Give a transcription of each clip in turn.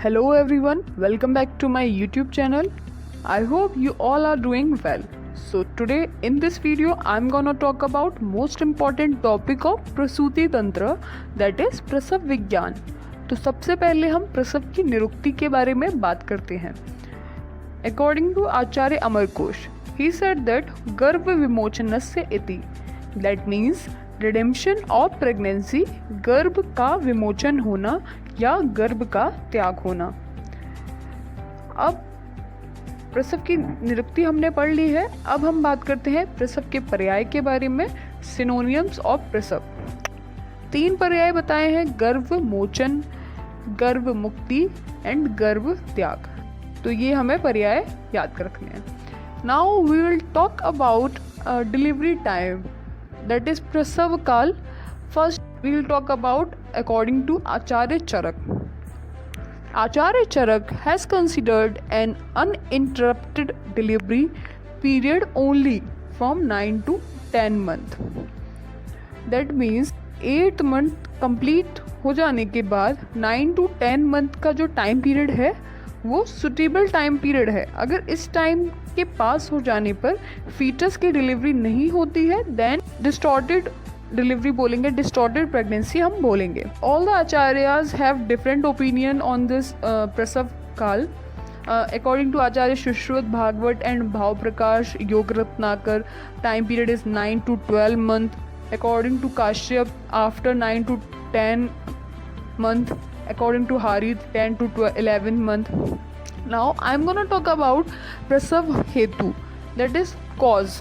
Hello everyone, welcome back to my YouTube channel. I hope you all are doing well. So today in this video I'm gonna talk about most important topic of Prasuti Tantra, that is प्रसव विज्ञान। तो सबसे पहले हम प्रसव की निरुक्ति के बारे में बात करते हैं। According to Acharya Amarkosh, he said that गर्भ विमोचनस्य इति, that means redemption of pregnancy, गर्भ का विमोचन होना या गर्भ का त्याग होना। अब प्रसव की निरुक्ति हमने पढ़ ली है, अब हम बात करते हैं प्रसव के पर्याय के बारे में, सिनोनियम्स ऑफ प्रसव। 3 पर्याय बताए हैं, गर्भ मोचन, गर्भ मुक्ति एंड गर्भ त्याग। तो ये हमें पर्याय याद रखने हैं। Now we will talk about delivery time, that is prasav kal. First we will talk about according to Acharya Charak. Acharya Charak has considered an uninterrupted delivery period only from 9 to 10 month. That means 8 month complete हो जाने के बाद 9 to 10 month का जो time period है वो suitable time period है। अगर इस टाइम के पास हो जाने पर फीटस की डिलीवरी नहीं होती है, देन डिस्टॉर्टेड डिलीवरी बोलेंगे, डिस्टॉर्टेड प्रेगनेंसी हम बोलेंगे। All the acharyas have different opinion on this प्रसव काल। According to Acharya Sushrut, Bhagwat and Bhav Prakash, Yog Ratnakar, time period is 9 to 12 month. According to Kashyap, after 9 to 10 month. According to Harith, 10 to 11 month. Now I'm gonna talk about Prasav Hetu, that is cause.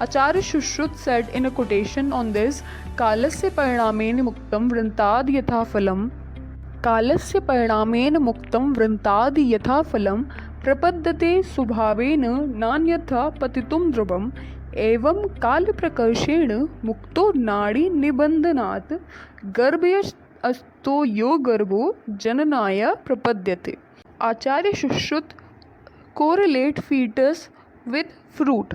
Acharya Shushruta said in a quotation on this, कालस्य परिणामेन मुक्तं वृन्ताद यथा फलम्, कालस्य परिणामेन मुक्तं वृन्ताद यथा फलम्, प्रपद्यते स्वभावेन नान्यथा पतितुं ध्रुवम्, एवं काल प्रकर्षेण मुक्तो नाड़ी निबंधनात् गर्भयश् अस्तो यो गर्भो जननाय प्रपद्यते। आचार्य Sushruta correlate fetus with fruit.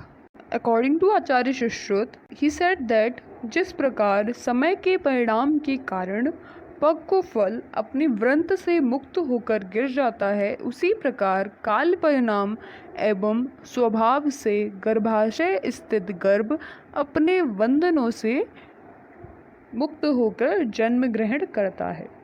According to Acharya Sushruta, he said that जिस प्रकार समय के परिणाम के कारण पक्व फल अपने व्रंत से मुक्त होकर गिर जाता है, उसी प्रकार काल परिणाम एवं स्वभाव से गर्भाशय स्थित गर्भ अपने बंधनों से मुक्त होकर जन्म ग्रहण करता है।